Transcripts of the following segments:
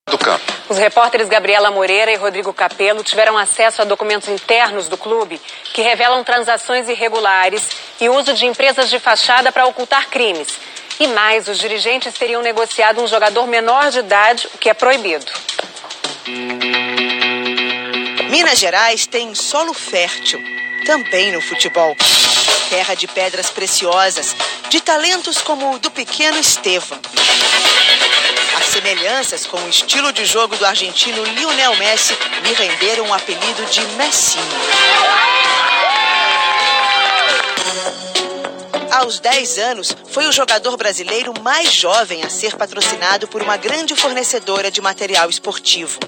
do campo. Os repórteres Gabriela Moreira e Rodrigo Capello tiveram acesso a documentos internos do clube que revelam transações irregulares e uso de empresas de fachada para ocultar crimes. E mais, os dirigentes teriam negociado um jogador menor de idade, o que é proibido. Minas Gerais tem solo fértil, também no futebol. Terra de pedras preciosas, de talentos como o do pequeno Estevão. As semelhanças com o estilo de jogo do argentino Lionel Messi lhe renderam o apelido de Messinho. Aos 10 anos, foi o jogador brasileiro mais jovem a ser patrocinado por uma grande fornecedora de material esportivo.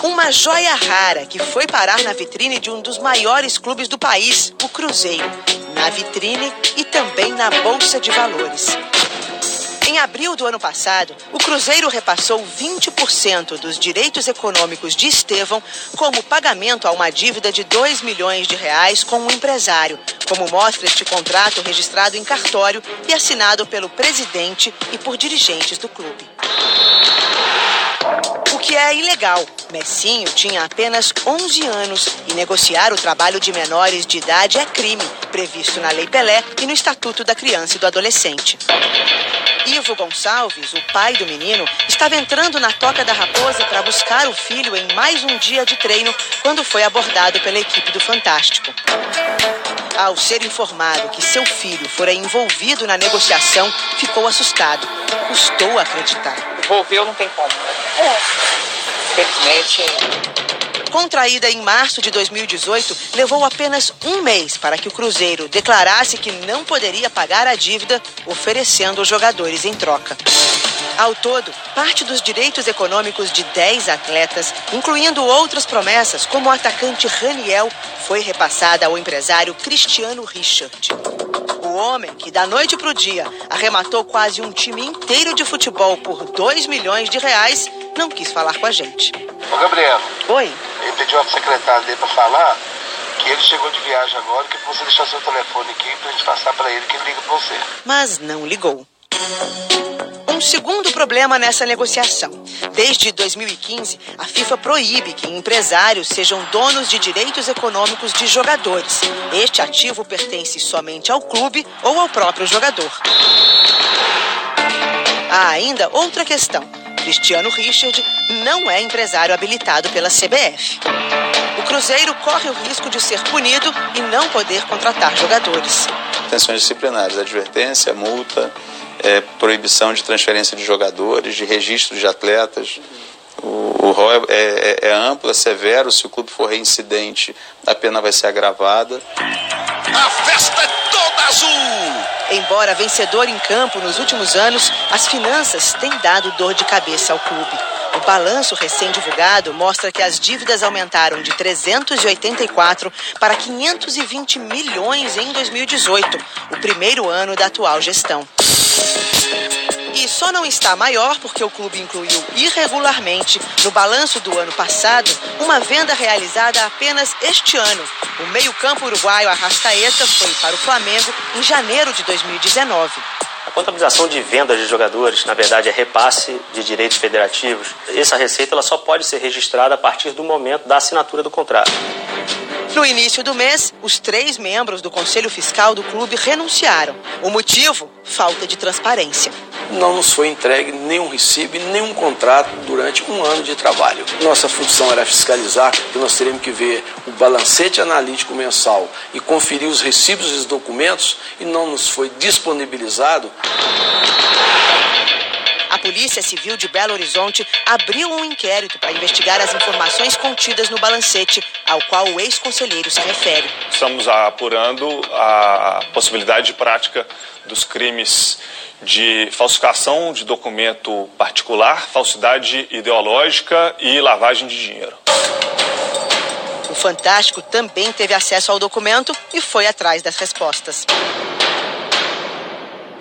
Uma joia rara que foi parar na vitrine de um dos maiores clubes do país, o Cruzeiro. Na vitrine e também na Bolsa de Valores. Em abril do ano passado, o Cruzeiro repassou 20% dos direitos econômicos de Estevão como pagamento a uma dívida de R$2 milhões com um empresário, como mostra este contrato registrado em cartório e assinado pelo presidente e por dirigentes do clube. O que é ilegal. Messinho tinha apenas 11 anos e negociar o trabalho de menores de idade é crime, previsto na Lei Pelé e no Estatuto da Criança e do Adolescente. Ivo Gonçalves, o pai do menino, estava entrando na Toca da Raposa para buscar o filho em mais um dia de treino quando foi abordado pela equipe do Fantástico. Ao ser informado que seu filho fora envolvido na negociação, ficou assustado. Custou acreditar. Envolveu não tem como, né? Infelizmente. Contraída em março de 2018, levou apenas um mês para que o Cruzeiro declarasse que não poderia pagar a dívida, oferecendo os jogadores em troca. Ao todo, parte dos direitos econômicos de 10 atletas, incluindo outras promessas, como o atacante Raniel, foi repassada ao empresário Cristiano Richard. O homem, que da noite para o dia arrematou quase um time inteiro de futebol por R$2 milhões, não quis falar com a gente. Ô Gabriel. Oi. Ele pediu ao secretário dele para falar que ele chegou de viagem agora, que você deixar seu telefone aqui pra gente passar para ele que ele liga para você. Mas não ligou. Um segundo problema nessa negociação. Desde 2015, a FIFA proíbe que empresários sejam donos de direitos econômicos de jogadores. Este ativo pertence somente ao clube ou ao próprio jogador. Há ainda outra questão. Cristiano Richard não é empresário habilitado pela CBF. O Cruzeiro corre o risco de ser punido e não poder contratar jogadores. Sanções disciplinares, advertência, multa, proibição de transferência de jogadores, de registro de atletas. O rol é amplo, é severo. Se o clube for reincidente, a pena vai ser agravada. A festa é toda azul! Embora vencedor em campo nos últimos anos, as finanças têm dado dor de cabeça ao clube. O balanço recém-divulgado mostra que as dívidas aumentaram de 384 para 520 milhões em 2018, o primeiro ano da atual gestão. E só não está maior porque o clube incluiu irregularmente, no balanço do ano passado, uma venda realizada apenas este ano. O meio-campo uruguaio Arrascaeta foi para o Flamengo em janeiro de 2019. A contabilização de vendas de jogadores, na verdade, é repasse de direitos federativos. Essa receita ela só pode ser registrada a partir do momento da assinatura do contrato. No início do mês, os 3 membros do Conselho Fiscal do clube renunciaram. O motivo? Falta de transparência. Não nos foi entregue nenhum recibo, nenhum contrato durante um ano de trabalho. Nossa função era fiscalizar, que nós teríamos que ver o balancete analítico mensal e conferir os recibos e os documentos, e não nos foi disponibilizado. A Polícia Civil de Belo Horizonte abriu um inquérito para investigar as informações contidas no balancete, ao qual o ex-conselheiro se refere. Estamos apurando a possibilidade de prática dos crimes de falsificação de documento particular, falsidade ideológica e lavagem de dinheiro. O Fantástico também teve acesso ao documento e foi atrás das respostas.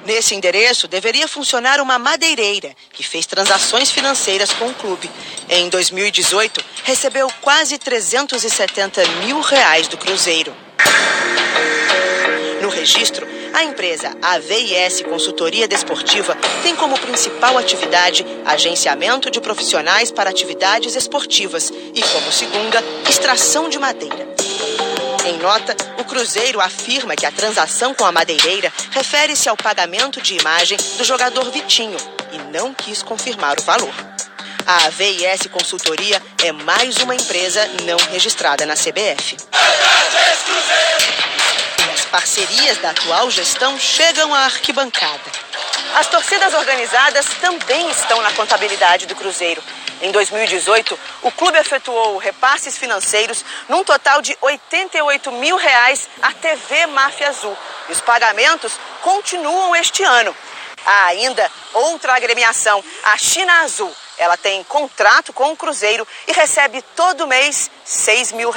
Nesse endereço, deveria funcionar uma madeireira que fez transações financeiras com o clube. Em 2018, recebeu quase R$370 mil do Cruzeiro. No registro, A empresa AVIS Consultoria Desportiva tem como principal atividade agenciamento de profissionais para atividades esportivas e, como segunda, extração de madeira. Em nota, o Cruzeiro afirma que a transação com a madeireira refere-se ao pagamento de imagem do jogador Vitinho e não quis confirmar o valor. A AVIS Consultoria é mais uma empresa não registrada na CBF. E as parcerias da atual gestão chegam à arquibancada. As torcidas organizadas também estão na contabilidade do Cruzeiro. Em 2018, o clube efetuou repasses financeiros num total de R$88 mil à TV Máfia Azul. E os pagamentos continuam este ano. Há ainda outra agremiação, a China Azul. Ela tem contrato com o Cruzeiro e recebe todo mês R$6 mil.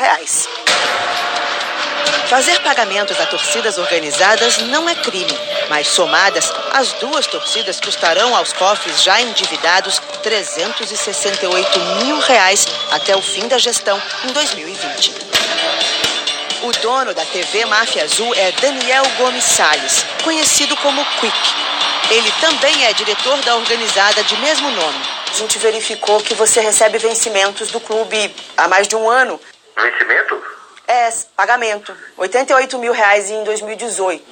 Fazer pagamentos a torcidas organizadas não é crime, mas somadas, as duas torcidas custarão aos cofres já endividados R$368 mil até o fim da gestão em 2020. O dono da TV Máfia Azul é Daniel Gomes Salles, conhecido como Quick. Ele também é diretor da organizada de mesmo nome. A gente verificou que você recebe vencimentos do clube há mais de um ano. Vencimento? É, pagamento. R$88 mil em 2018.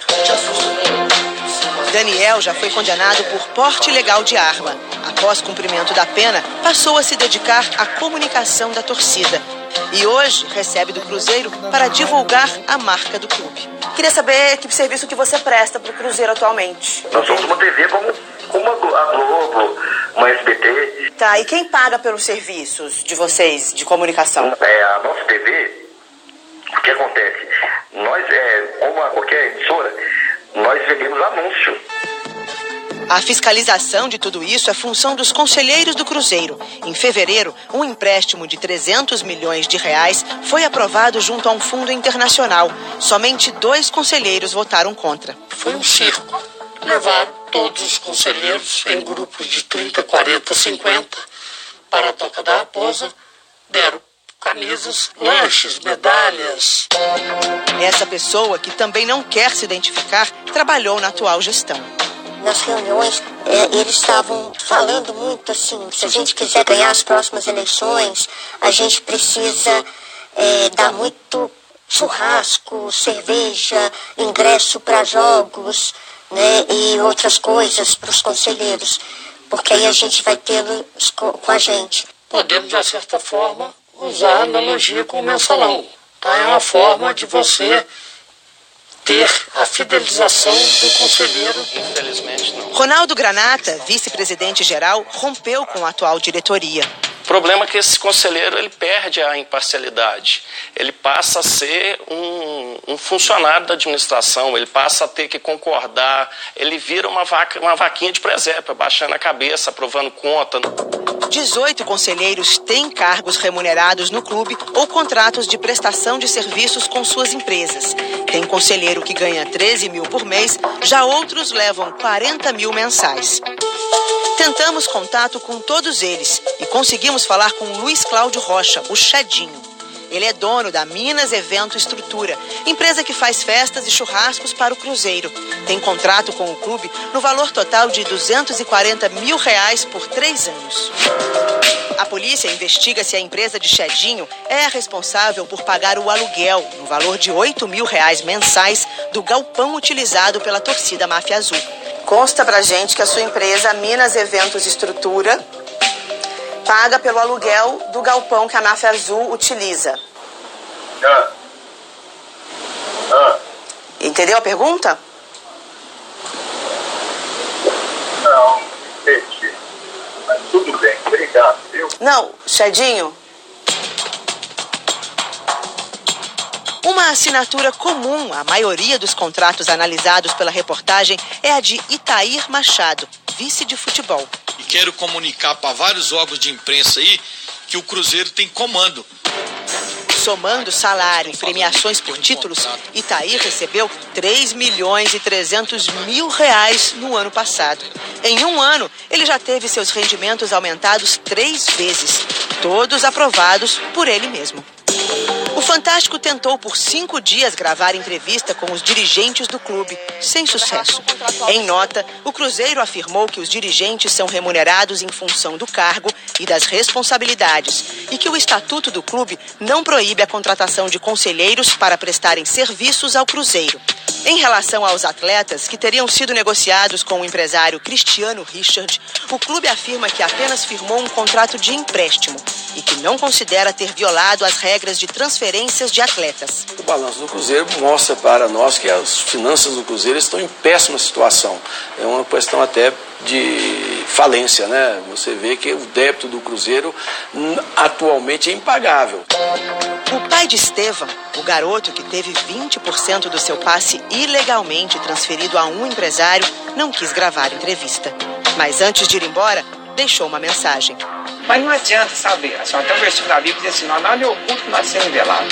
Daniel já foi condenado por porte ilegal de arma. Após cumprimento da pena, passou a se dedicar à comunicação da torcida. E hoje recebe do Cruzeiro para divulgar a marca do clube. Queria saber que serviço que você presta para o Cruzeiro atualmente. Nós somos uma TV como a Globo, uma SBT. Tá, e quem paga pelos serviços de vocês de comunicação? A nossa TV... O que acontece? Nós, como qualquer emissora, nós vendemos anúncio. A fiscalização de tudo isso é função dos conselheiros do Cruzeiro. Em fevereiro, um empréstimo de R$300 milhões foi aprovado junto a um fundo internacional. Somente 2 conselheiros votaram contra. Foi um circo. Levaram todos os conselheiros em grupos de 30, 40, 50 para a Toca da Raposa, deram camisas, lanches, medalhas. Essa pessoa, que também não quer se identificar, trabalhou na atual gestão. Nas reuniões, eles estavam falando muito assim, se a gente quiser ganhar as próximas eleições, a gente precisa dar muito churrasco, cerveja, ingresso para jogos, né, e outras coisas para os conselheiros, porque aí a gente vai tê-los com a gente. Podemos, de certa forma, usar a analogia com o mensalão. Tá? É uma forma de você ter a fidelização do conselheiro. Infelizmente, não. Ronaldo Granata, vice-presidente geral, rompeu com a atual diretoria. O problema é que esse conselheiro ele perde a imparcialidade. Ele passa a ser um funcionário da administração, ele passa a ter que concordar, ele vira uma vaquinha de presépio, abaixando a cabeça, aprovando conta. 18 conselheiros têm cargos remunerados no clube ou contratos de prestação de serviços com suas empresas. Tem conselheiro que ganha 13 mil por mês, já outros levam 40 mil mensais. Tentamos contato com todos eles e conseguimos falar com Luiz Cláudio Rocha, o Chedinho. Ele é dono da Minas Evento Estrutura, empresa que faz festas e churrascos para o Cruzeiro. Tem contrato com o clube no valor total de R$240 mil por 3 anos. A polícia investiga se a empresa de Chedinho é a responsável por pagar o aluguel, no valor de R$8 mil mensais, do galpão utilizado pela torcida Máfia Azul. Consta pra gente que a sua empresa, Minas Eventos Estrutura, paga pelo aluguel do galpão que a Máfia Azul utiliza. Entendeu a pergunta? Não, entendi. Mas tudo bem, obrigado, viu? Não, Chedinho. Uma assinatura comum à maioria dos contratos analisados pela reportagem é a de Itair Machado, vice de futebol. E quero comunicar para vários órgãos de imprensa aí que o Cruzeiro tem comando. Somando salário e premiações por títulos, Itair recebeu R$3.300.000 no ano passado. Em um ano, ele já teve seus rendimentos aumentados 3 vezes, todos aprovados por ele mesmo. O Fantástico tentou por 5 dias gravar entrevista com os dirigentes do clube, sem sucesso. Em nota, o Cruzeiro afirmou que os dirigentes são remunerados em função do cargo e das responsabilidades e que o estatuto do clube não proíbe a contratação de conselheiros para prestarem serviços ao Cruzeiro. Em relação aos atletas que teriam sido negociados com o empresário Cristiano Richard, o clube afirma que apenas firmou um contrato de empréstimo e que não considera ter violado as regras de transferências de atletas. O balanço do Cruzeiro mostra para nós que as finanças do Cruzeiro estão em péssima situação. É uma questão até de falência, né? Você vê que o débito do Cruzeiro atualmente é impagável. O pai de Estevam, o garoto que teve 20% do seu passe ilegalmente transferido a um empresário, não quis gravar a entrevista. Mas antes de ir embora, deixou uma mensagem. Mas não adianta, sabe? Só até o versículo da Bíblia diz assim, nada é oculto que nós ser revelado.